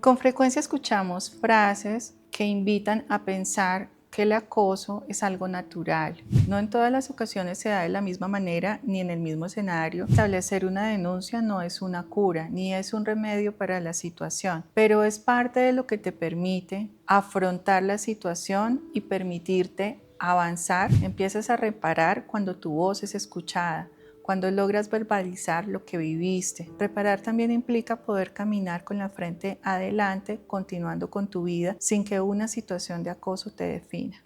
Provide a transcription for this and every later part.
Con frecuencia escuchamos frases que invitan a pensar que el acoso es algo natural. No en todas las ocasiones se da de la misma manera ni en el mismo escenario. Establecer una denuncia no es una cura ni es un remedio para la situación, pero es parte de lo que te permite afrontar la situación y permitirte avanzar. Empiezas a reparar cuando tu voz es escuchada, cuando logras verbalizar lo que viviste. Reparar también implica poder caminar con la frente adelante, continuando con tu vida sin que una situación de acoso te defina.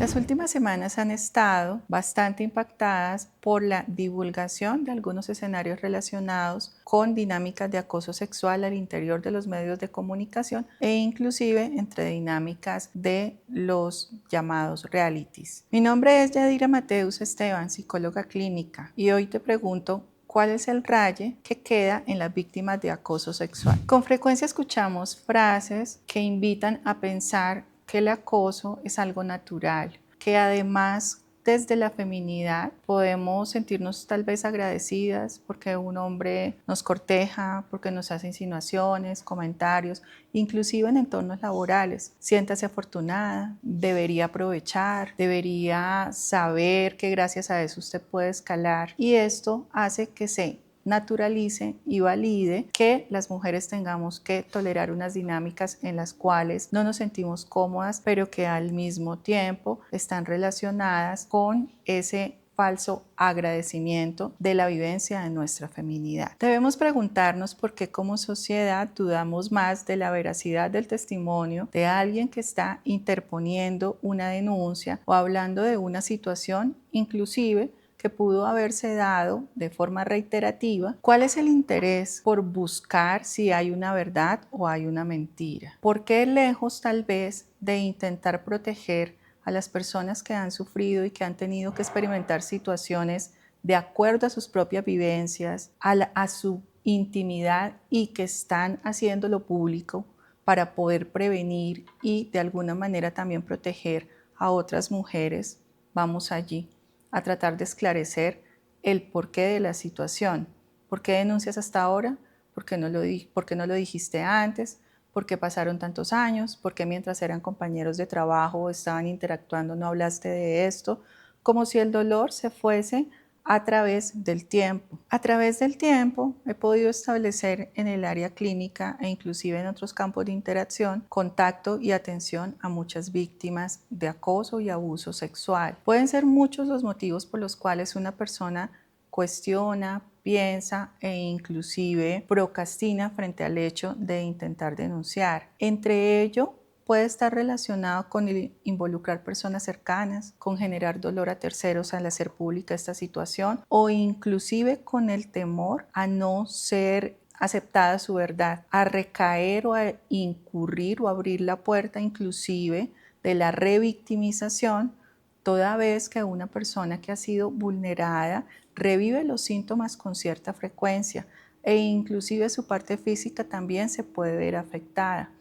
Las últimas semanas han estado bastante impactadas por la divulgación de algunos escenarios relacionados con dinámicas de acoso sexual al interior de los medios de comunicación e inclusive entre dinámicas de los llamados realities. Mi nombre es Yadira Mateus Esteban, psicóloga clínica, y hoy te pregunto: ¿cuál es el raye que queda en las víctimas de acoso sexual? Con frecuencia escuchamos frases que invitan a pensar que el acoso es algo natural, que además desde la feminidad podemos sentirnos tal vez agradecidas porque un hombre nos corteja, porque nos hace insinuaciones, comentarios, inclusive en entornos laborales. Siéntase afortunada, debería aprovechar, debería saber que gracias a eso usted puede escalar, y esto hace que se naturalice y valide que las mujeres tengamos que tolerar unas dinámicas en las cuales no nos sentimos cómodas, pero que al mismo tiempo están relacionadas con ese falso agradecimiento de la vivencia de nuestra feminidad. Debemos preguntarnos por qué como sociedad dudamos más de la veracidad del testimonio de alguien que está interponiendo una denuncia o hablando de una situación, inclusive que pudo haberse dado de forma reiterativa. ¿Cuál es el interés por buscar si hay una verdad o hay una mentira? ¿Por qué lejos tal vez de intentar proteger a las personas que han sufrido y que han tenido que experimentar situaciones de acuerdo a sus propias vivencias, a su intimidad, y que están haciéndolo público para poder prevenir y de alguna manera también proteger a otras mujeres? Vamos allí a tratar de esclarecer el porqué de la situación. ¿Por qué denuncias hasta ahora? ¿Por qué no lo dijiste antes? ¿Por qué pasaron tantos años? ¿Por qué mientras eran compañeros de trabajo o estaban interactuando no hablaste de esto? Como si el dolor se fuese a través del tiempo. A través del tiempo he podido establecer en el área clínica e inclusive en otros campos de interacción contacto y atención a muchas víctimas de acoso y abuso sexual. Pueden ser muchos los motivos por los cuales una persona cuestiona, piensa e inclusive procrastina frente al hecho de intentar denunciar. Entre ello, puede estar relacionado con el involucrar personas cercanas, con generar dolor a terceros al hacer pública esta situación, o inclusive con el temor a no ser aceptada su verdad, a recaer o a incurrir o abrir la puerta inclusive de la revictimización, toda vez que una persona que ha sido vulnerada revive los síntomas con cierta frecuencia e inclusive su parte física también se puede ver afectada.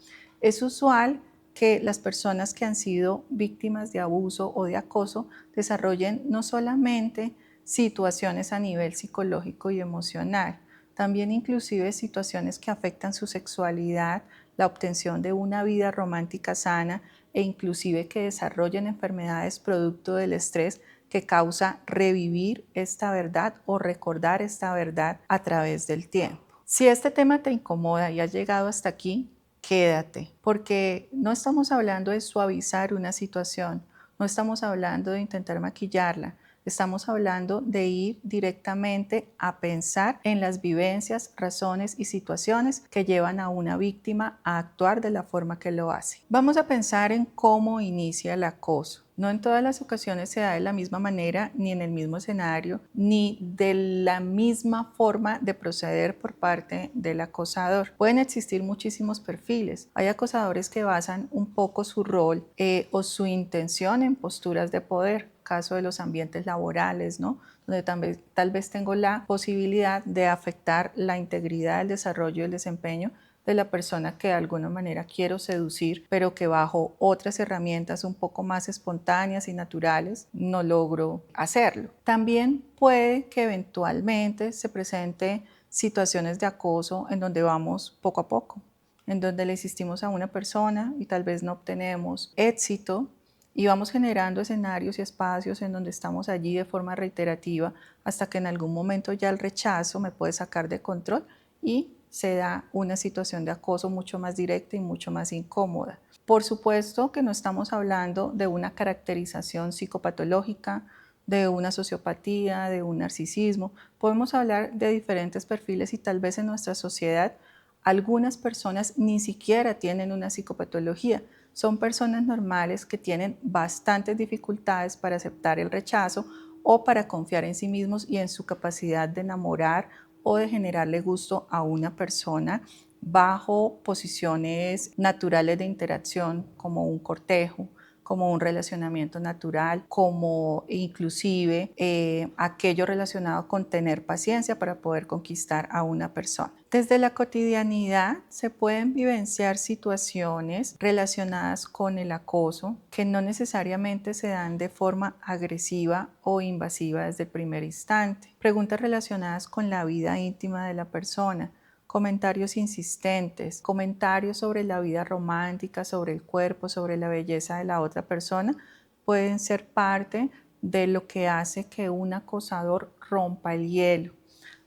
Es usual que las personas que han sido víctimas de abuso o de acoso desarrollen no solamente situaciones a nivel psicológico y emocional, también inclusive situaciones que afectan su sexualidad, la obtención de una vida romántica sana e inclusive que desarrollen enfermedades producto del estrés que causa revivir esta verdad o recordar esta verdad a través del tiempo. Si este tema te incomoda y has llegado hasta aquí, quédate, porque no estamos hablando de suavizar una situación, no estamos hablando de intentar maquillarla, estamos hablando de ir directamente a pensar en las vivencias, razones y situaciones que llevan a una víctima a actuar de la forma que lo hace. Vamos a pensar en cómo inicia el acoso. No en todas las ocasiones se da de la misma manera, ni en el mismo escenario, ni de la misma forma de proceder por parte del acosador. Pueden existir muchísimos perfiles. Hay acosadores que basan un poco su rol o su intención en posturas de poder. Caso de los ambientes laborales, ¿no? Donde tal vez tengo la posibilidad de afectar la integridad, el desarrollo y el desempeño de la persona que de alguna manera quiero seducir, pero que bajo otras herramientas un poco más espontáneas y naturales no logro hacerlo. También puede que eventualmente se presente situaciones de acoso en donde vamos poco a poco, en donde le insistimos a una persona y tal vez no obtenemos éxito y vamos generando escenarios y espacios en donde estamos allí de forma reiterativa hasta que en algún momento ya el rechazo me puede sacar de control y se da una situación de acoso mucho más directa y mucho más incómoda. Por supuesto que no estamos hablando de una caracterización psicopatológica, de una sociopatía, de un narcisismo. Podemos hablar de diferentes perfiles y tal vez en nuestra sociedad algunas personas ni siquiera tienen una psicopatología. Son personas normales que tienen bastantes dificultades para aceptar el rechazo o para confiar en sí mismos y en su capacidad de enamorar o de generarle gusto a una persona bajo posiciones naturales de interacción como un cortejo, como un relacionamiento natural, como inclusive aquello relacionado con tener paciencia para poder conquistar a una persona. Desde la cotidianidad se pueden vivenciar situaciones relacionadas con el acoso que no necesariamente se dan de forma agresiva o invasiva desde el primer instante. Preguntas relacionadas con la vida íntima de la persona, comentarios insistentes, comentarios sobre la vida romántica, sobre el cuerpo, sobre la belleza de la otra persona, pueden ser parte de lo que hace que un acosador rompa el hielo.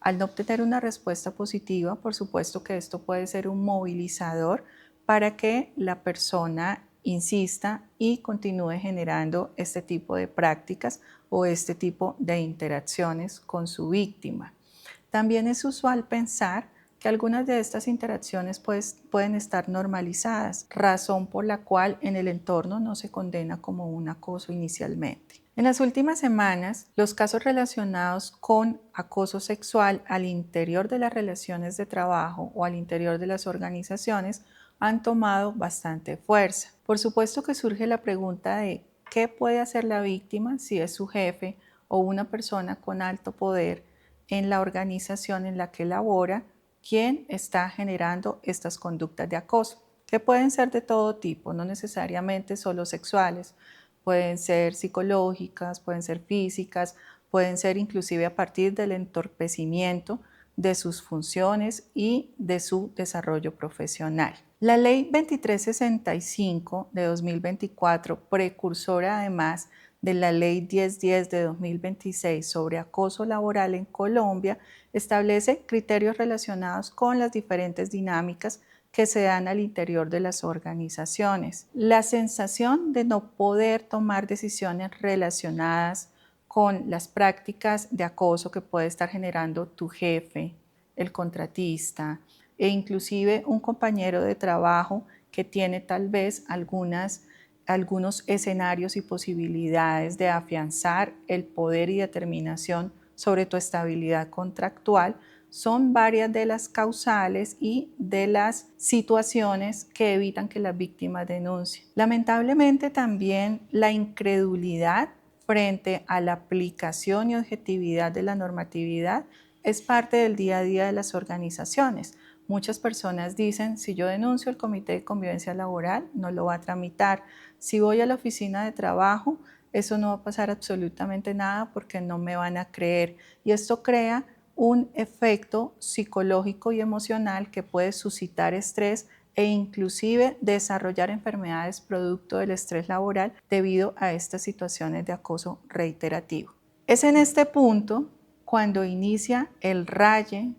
Al no obtener una respuesta positiva, por supuesto que esto puede ser un movilizador para que la persona insista y continúe generando este tipo de prácticas o este tipo de interacciones con su víctima. También es usual pensar que algunas de estas interacciones pueden estar normalizadas, razón por la cual en el entorno no se condena como un acoso inicialmente. En las últimas semanas, los casos relacionados con acoso sexual al interior de las relaciones de trabajo o al interior de las organizaciones han tomado bastante fuerza. Por supuesto que surge la pregunta de qué puede hacer la víctima si es su jefe o una persona con alto poder en la organización en la que labora, quien está generando estas conductas de acoso, que pueden ser de todo tipo, no necesariamente solo sexuales, pueden ser psicológicas, pueden ser físicas, pueden ser inclusive a partir del entorpecimiento de sus funciones y de su desarrollo profesional. La Ley 2365 de 2024, precursora además de la Ley 1010 de 2026 sobre acoso laboral en Colombia, establece criterios relacionados con las diferentes dinámicas que se dan al interior de las organizaciones. La sensación de no poder tomar decisiones relacionadas con las prácticas de acoso que puede estar generando tu jefe, el contratista e inclusive un compañero de trabajo que tiene tal vez algunos escenarios y posibilidades de afianzar el poder y determinación sobre tu estabilidad contractual, son varias de las causales y de las situaciones que evitan que la víctima denuncie. Lamentablemente también la incredulidad frente a la aplicación y objetividad de la normatividad es parte del día a día de las organizaciones. Muchas personas dicen, si yo denuncio al Comité de Convivencia Laboral, no lo va a tramitar. Si voy a la oficina de trabajo, eso no va a pasar absolutamente nada porque no me van a creer. Y esto crea un efecto psicológico y emocional que puede suscitar estrés e inclusive desarrollar enfermedades producto del estrés laboral debido a estas situaciones de acoso reiterativo. Es en este punto cuando inicia el raye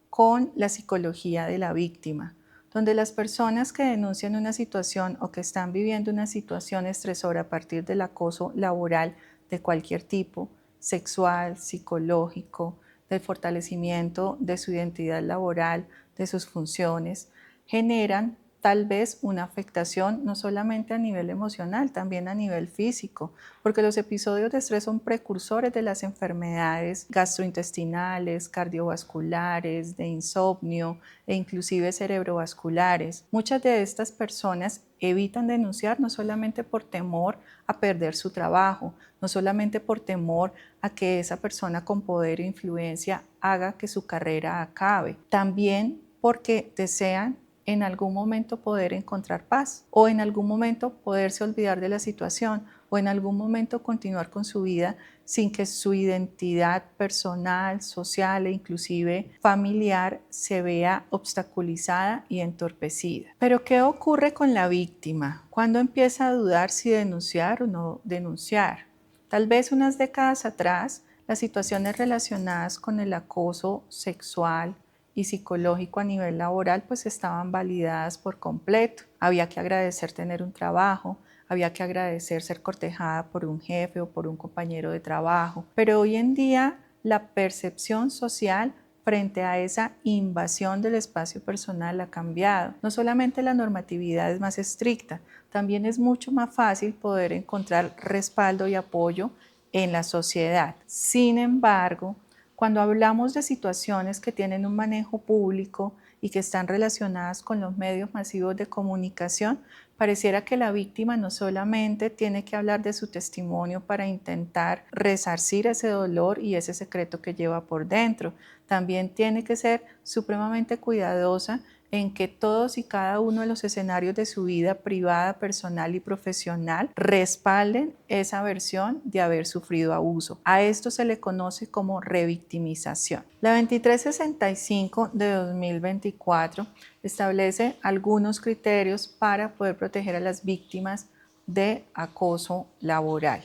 con la psicología de la víctima, donde las personas que denuncian una situación o que están viviendo una situación estresora a partir del acoso laboral de cualquier tipo, sexual, psicológico, del fortalecimiento de su identidad laboral, de sus funciones, generan tal vez una afectación no solamente a nivel emocional, también a nivel físico, porque los episodios de estrés son precursores de las enfermedades gastrointestinales, cardiovasculares, de insomnio e inclusive cerebrovasculares. Muchas de estas personas evitan denunciar no solamente por temor a perder su trabajo, no solamente por temor a que esa persona con poder e influencia haga que su carrera acabe, también porque desean en algún momento poder encontrar paz o en algún momento poderse olvidar de la situación o en algún momento continuar con su vida sin que su identidad personal, social e inclusive familiar se vea obstaculizada y entorpecida. Pero ¿qué ocurre con la víctima? ¿Cuándo empieza a dudar si denunciar o no denunciar? Tal vez unas décadas atrás, las situaciones relacionadas con el acoso sexual y psicológico a nivel laboral pues estaban validadas por completo. Había que agradecer tener un trabajo, había que agradecer ser cortejada por un jefe o por un compañero de trabajo. Pero hoy en día la percepción social frente a esa invasión del espacio personal ha cambiado. No solamente la normatividad es más estricta, también es mucho más fácil poder encontrar respaldo y apoyo en la sociedad. Sin embargo, cuando hablamos de situaciones que tienen un manejo público y que están relacionadas con los medios masivos de comunicación, pareciera que la víctima no solamente tiene que hablar de su testimonio para intentar resarcir ese dolor y ese secreto que lleva por dentro, también tiene que ser supremamente cuidadosa en que todos y cada uno de los escenarios de su vida privada, personal y profesional respalden esa versión de haber sufrido abuso. A esto se le conoce como revictimización. La 2365 de 2024 establece algunos criterios para poder proteger a las víctimas de acoso laboral.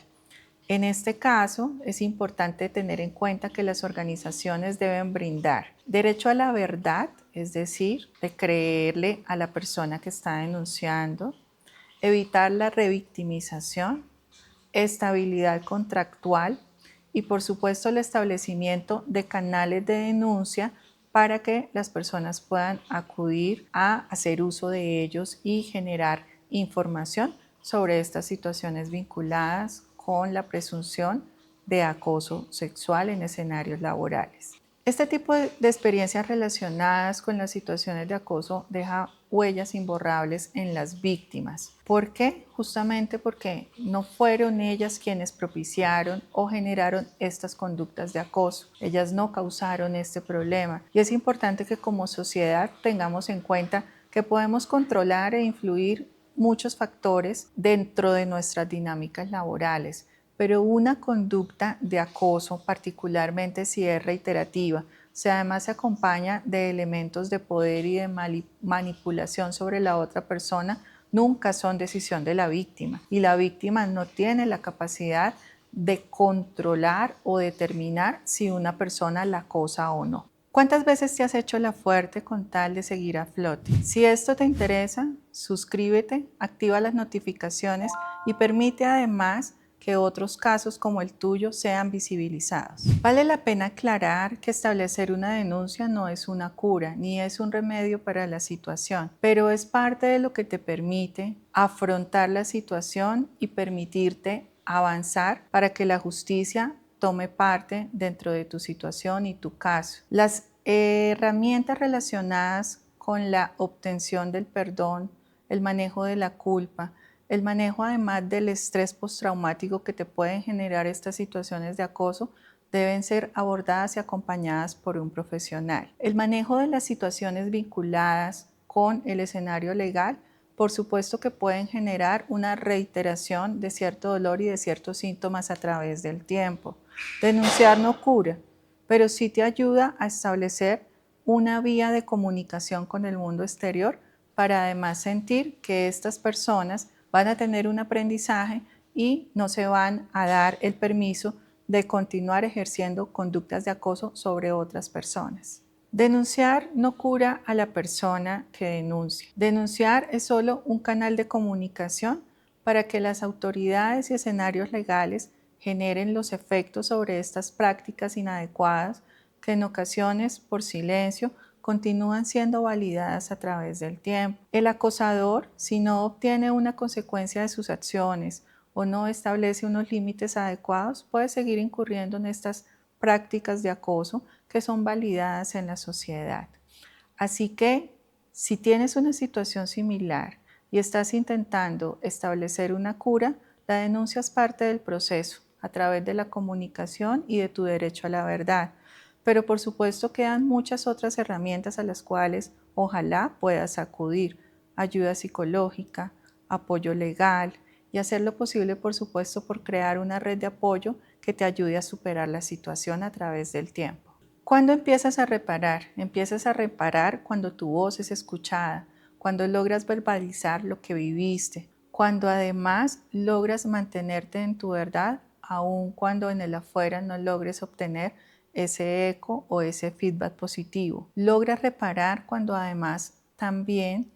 En este caso, es importante tener en cuenta que las organizaciones deben brindar derecho a la verdad, es decir, de creerle a la persona que está denunciando, evitar la revictimización, estabilidad contractual y, por supuesto, el establecimiento de canales de denuncia para que las personas puedan acudir a hacer uso de ellos y generar información sobre estas situaciones vinculadas con la presunción de acoso sexual en escenarios laborales. Este tipo de experiencias relacionadas con las situaciones de acoso deja huellas imborrables en las víctimas. ¿Por qué? Justamente porque no fueron ellas quienes propiciaron o generaron estas conductas de acoso. Ellas no causaron este problema. Y es importante que como sociedad tengamos en cuenta que podemos controlar e influir muchos factores dentro de nuestras dinámicas laborales, pero una conducta de acoso, particularmente si es reiterativa, si además se acompaña de elementos de poder y de manipulación sobre la otra persona, nunca son decisión de la víctima y la víctima no tiene la capacidad de controlar o determinar si una persona la acosa o no. ¿Cuántas veces te has hecho la fuerte con tal de seguir a flote? Si esto te interesa, suscríbete, activa las notificaciones y permite además que otros casos como el tuyo sean visibilizados. Vale la pena aclarar que establecer una denuncia no es una cura ni es un remedio para la situación, pero es parte de lo que te permite afrontar la situación y permitirte avanzar para que la justicia tome parte dentro de tu situación y tu caso. Las herramientas relacionadas con la obtención del perdón, el manejo de la culpa, el manejo además del estrés postraumático que te pueden generar estas situaciones de acoso deben ser abordadas y acompañadas por un profesional. El manejo de las situaciones vinculadas con el escenario legal, por supuesto que pueden generar una reiteración de cierto dolor y de ciertos síntomas a través del tiempo. Denunciar no cura, pero sí te ayuda a establecer una vía de comunicación con el mundo exterior para además sentir que estas personas van a tener un aprendizaje y no se van a dar el permiso de continuar ejerciendo conductas de acoso sobre otras personas. Denunciar no cura a la persona que denuncia. Denunciar es solo un canal de comunicación para que las autoridades y escenarios legales generen los efectos sobre estas prácticas inadecuadas que en ocasiones, por silencio, continúan siendo validadas a través del tiempo. El acosador, si no obtiene una consecuencia de sus acciones o no establece unos límites adecuados, puede seguir incurriendo en estas prácticas de acoso que son validadas en la sociedad. Así que, si tienes una situación similar y estás intentando establecer una cura, la denuncia es parte del proceso a través de la comunicación y de tu derecho a la verdad. Pero por supuesto quedan muchas otras herramientas a las cuales ojalá puedas acudir a ayuda psicológica, apoyo legal y hacer lo posible, por supuesto, por crear una red de apoyo que te ayude a superar la situación a través del tiempo. ¿Cuándo empiezas a reparar? Empiezas a reparar cuando tu voz es escuchada, cuando logras verbalizar lo que viviste, cuando además logras mantenerte en tu verdad, aun cuando en el afuera no logres obtener ese eco o ese feedback positivo. Logras reparar cuando además también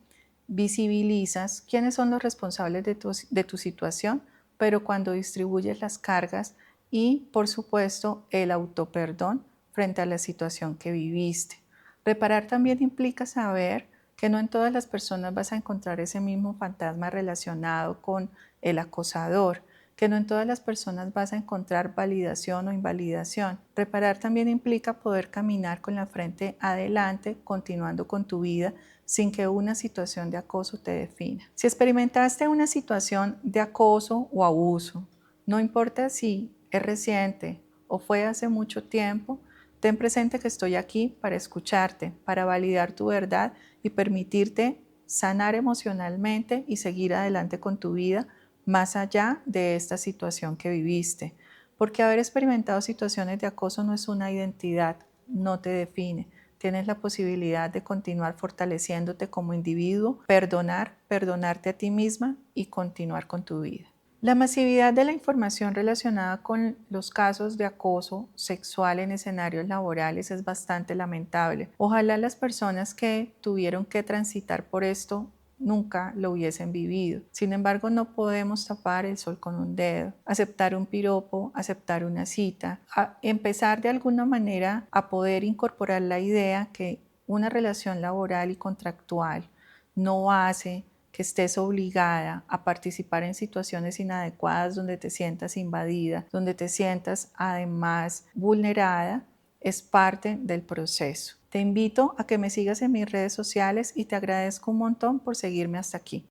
visibilizas quiénes son los responsables de tu situación, pero cuando distribuyes las cargas y, por supuesto, el autoperdón frente a la situación que viviste. Reparar también implica saber que no en todas las personas vas a encontrar ese mismo fantasma relacionado con el acosador, que no en todas las personas vas a encontrar validación o invalidación. Reparar también implica poder caminar con la frente adelante, continuando con tu vida sin que una situación de acoso te defina. Si experimentaste una situación de acoso o abuso, no importa si es reciente o fue hace mucho tiempo, ten presente que estoy aquí para escucharte, para validar tu verdad y permitirte sanar emocionalmente y seguir adelante con tu vida más allá de esta situación que viviste. Porque haber experimentado situaciones de acoso no es una identidad, no te define. Tienes la posibilidad de continuar fortaleciéndote como individuo, perdonarte a ti misma y continuar con tu vida. La masividad de la información relacionada con los casos de acoso sexual en escenarios laborales es bastante lamentable. Ojalá las personas que tuvieron que transitar por esto nunca lo hubiesen vivido. Sin embargo, no podemos tapar el sol con un dedo. Aceptar un piropo, aceptar una cita, empezar de alguna manera a poder incorporar la idea que una relación laboral y contractual no hace que estés obligada a participar en situaciones inadecuadas donde te sientas invadida, donde te sientas además vulnerada, es parte del proceso. Te invito a que me sigas en mis redes sociales y te agradezco un montón por seguirme hasta aquí.